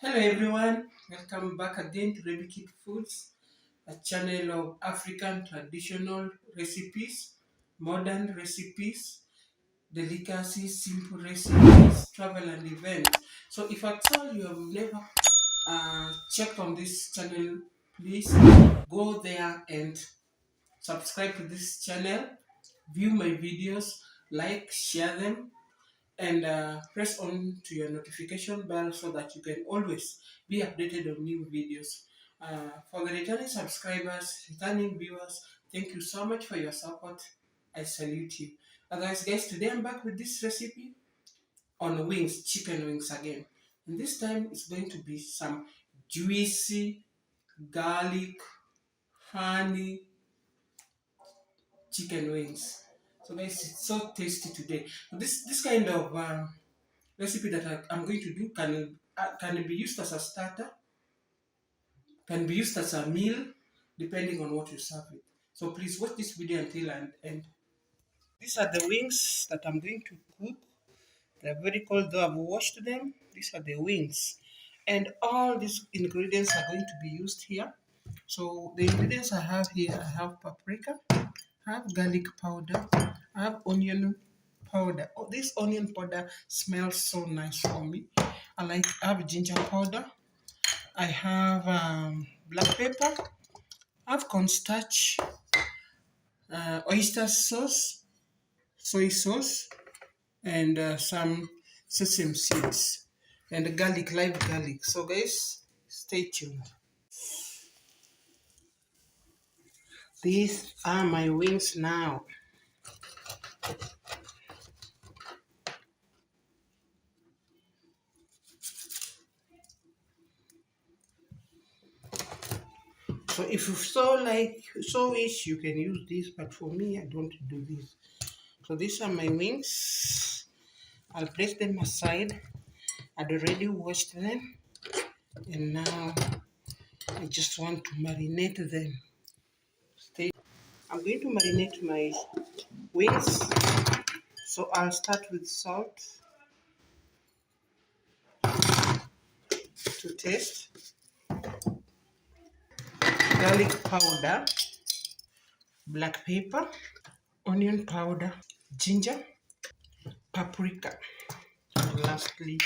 Hello everyone, welcome back again to Baby Kid Foods, a channel of African traditional recipes, modern recipes, delicacies, simple recipes, travel and events. So if at all you have never checked on this channel, please go there and subscribe to this channel, view my videos, like, share them, and press on to your notification bell so that you can always be updated on new videos. For the returning subscribers, returning viewers, thank you so much for your support. I salute you. Otherwise, guys, today I'm back with this recipe on wings, chicken wings again. And this time it's going to be some juicy garlic, honey chicken wings. So guys, it's so tasty today. This kind of recipe that I'm going to do can be used as a starter, can be used as a meal, depending on what you serve it. So please watch this video until and end. These are the wings that I'm going to cook. They're very cold though I've washed them. These are the wings. And all these ingredients are going to be used here. So the ingredients I have here, I have paprika, I have garlic powder, I have onion powder. Oh, this onion powder smells so nice for me. I have ginger powder. I have black pepper. I have cornstarch, oyster sauce, soy sauce, and some sesame seeds, and garlic, live garlic. So guys, stay tuned. These are my wings now. So if you so wish, you can use this, but for me, I don't do this. So these are my wings. I'll place them aside. I'd already washed them, and now I just want to marinate them. I'm going to marinate my wings. So I'll start with salt to taste, garlic powder, black pepper, onion powder, ginger, paprika, and lastly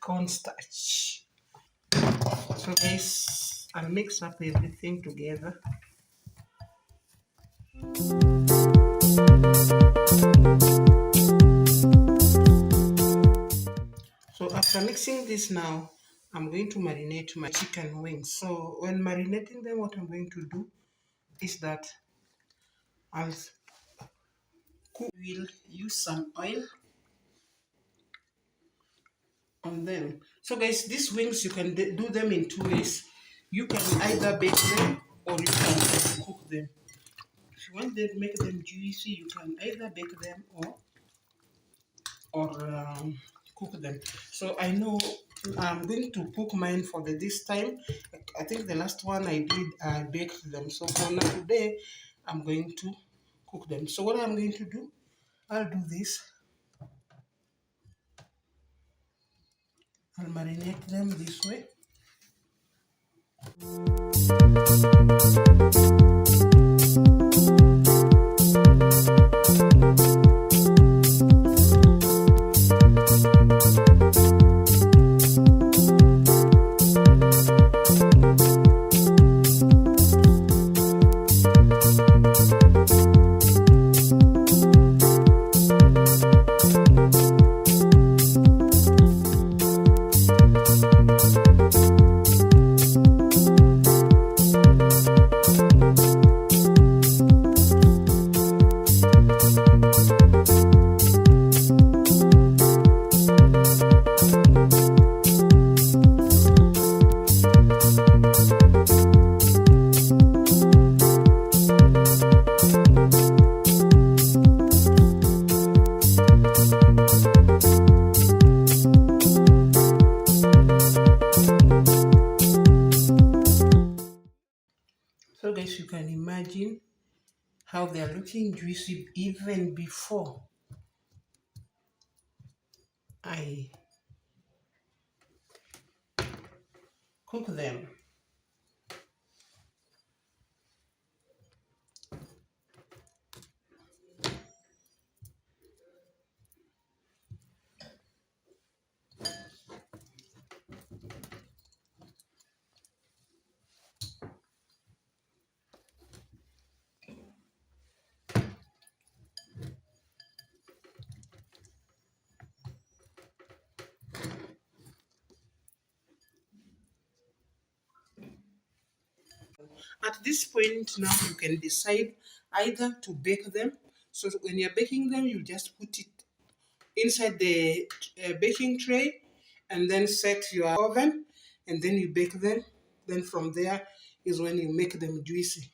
cornstarch. So guys, I'll mix up everything together. So after mixing this now, I'm going to marinate my chicken wings. So when marinating them, what I'm going to do is that I'll will use some oil on them. So guys, these wings, you can do them in two ways. You can either bake them or you can cook them. If you want to make them juicy, you can either bake them or cook them. So I know I'm going to cook mine for this time. I think the last one I did, I baked them. So for now today, I'm going to cook them. So what I'm going to do, I'll do this. I'll marinate them this way. So guys, you can imagine how they are looking juicy even before I cook them. At this point now you can decide either to bake them. So when you're baking them, you just put it inside the baking tray and then set your oven and then you bake them. Then from there is when you make them juicy.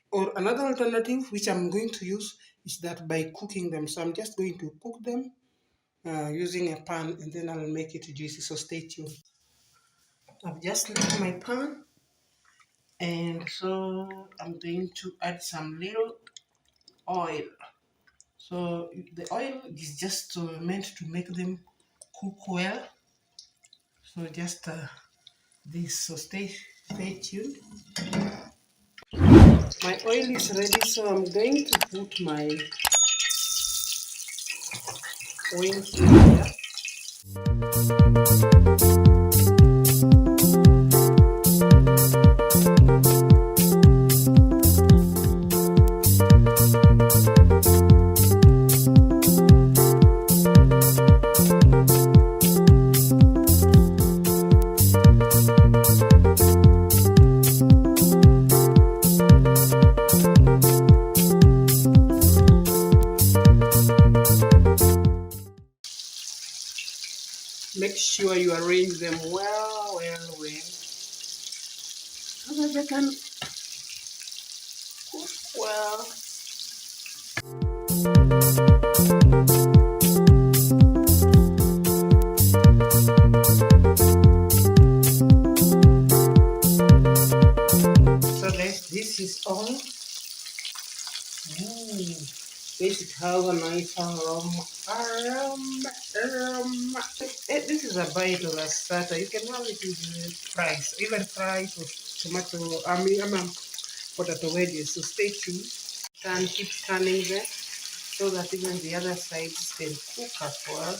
Or another alternative which I'm going to use is that by cooking them. So I'm just going to cook them using a pan and then I'll make it juicy. So stay tuned. I've just lit my pan and so I'm going to add some little oil. So the oil is just meant to make them cook well. So just this. So stay tuned. My oil is ready, so I'm going to put my wings in here. Make sure you arrange them well, so that they can cook well. So this is all. This it has a nice aroma. This is a bite of a starter. You can have it with fries, even fries with tomato, potato wedges. So stay tuned. And keep turning them so that even the other sides can cook as well.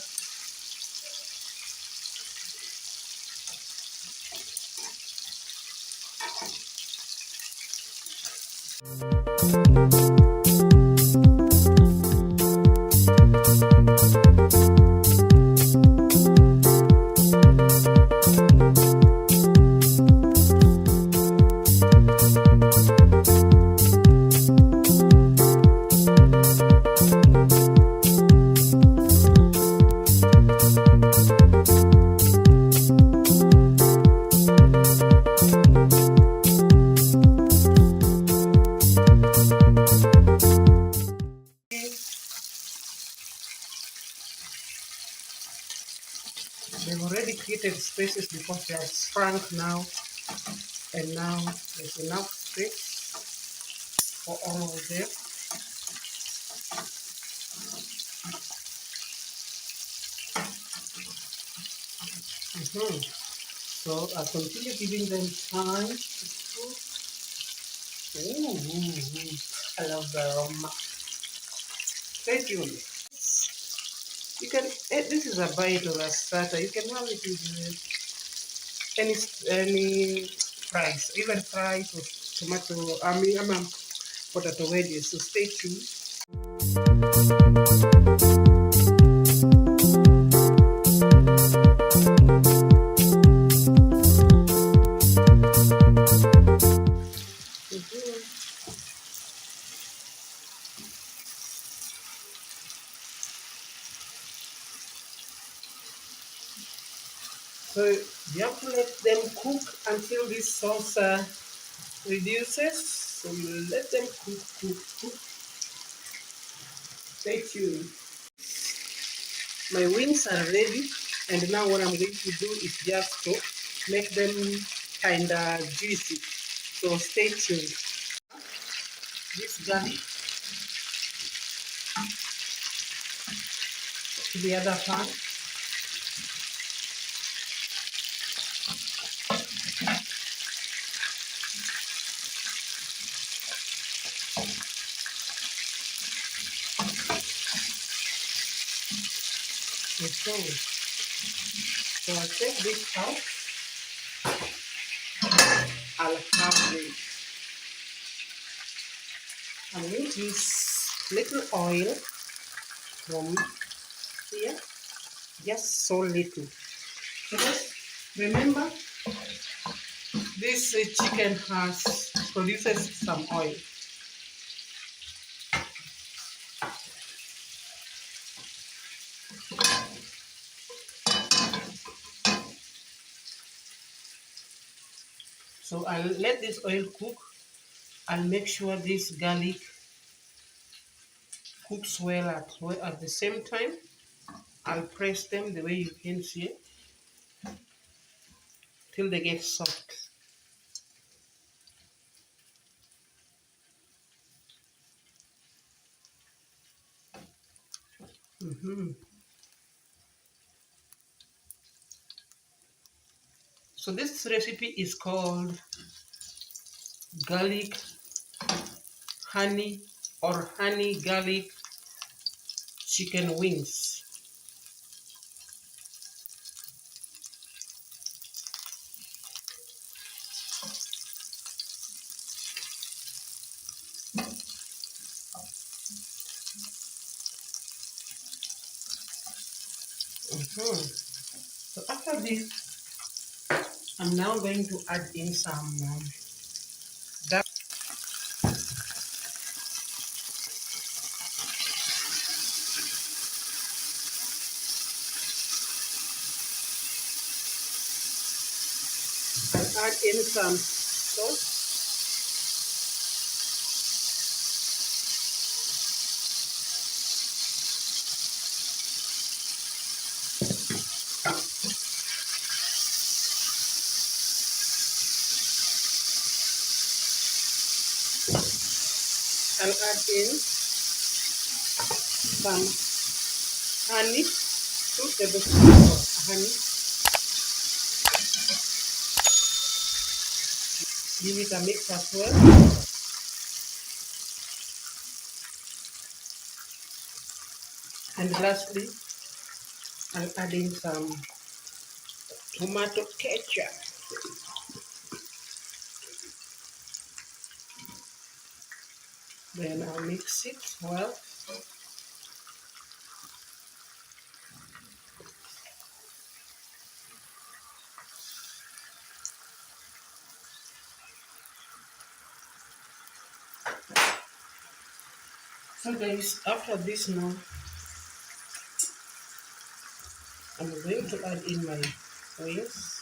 They've already created spaces because they are shrunk now, and now there's enough space for all of them. So I'll continue giving them time to cook. I love the aroma. Stay tuned. You can. This is a bite of a starter. You can have it with any fries, even fries with tomato. Potato wedges. So stay tuned. So you have to let them cook until this sauce reduces. So you let them cook. Stay tuned. My wings are ready, and now what I'm going to do is just to make them kind of juicy. So stay tuned. This garlic to the other pan. So I'll take this out. I'll have this. I'll use this little oil from here, just so little. Because remember, this chicken produces some oil. So I'll let this oil cook. I'll make sure this garlic cooks well at the same time. I'll press them the way you can see till they get soft. So this recipe is called garlic honey or honey garlic chicken wings. So after this, I'm now going to add in some dark. I'll add in some salt. I'll add in some honey, 2 tablespoons of honey. Give it a mix as well. And lastly, I'll add in some tomato ketchup. Then I'll mix it well. So guys, after this now, I'm going to add in my wings.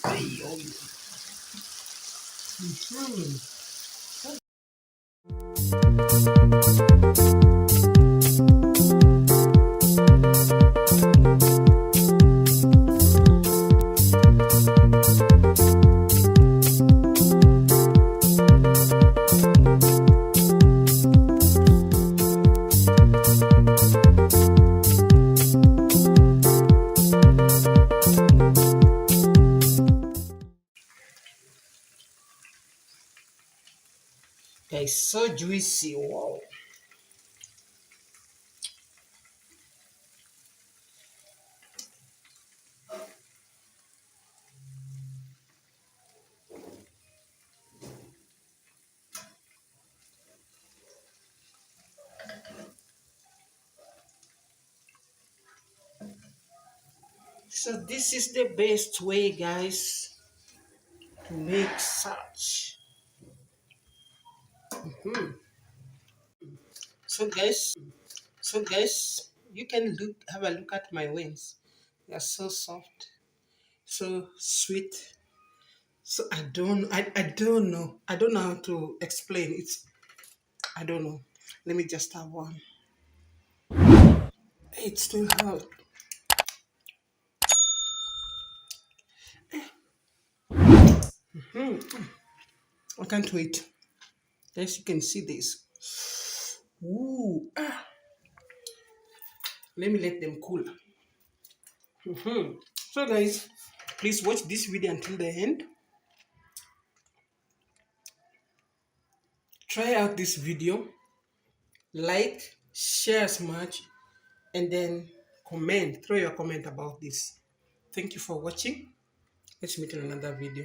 Hey, oh, guys, so juicy. Wow. So this is the best way, guys, to make such. So guys, you can have a look at my wings. They are so soft, so sweet, So I don't know. I don't know how to explain it. I don't know. Let me just have one. It's still hot. I can't wait. As you can see this. Ooh. Let me let them cool. So guys, please watch this video until the end. Try out this video, like, share as much, and then comment. Throw your comment about this. Thank you for watching. Let's meet in another video.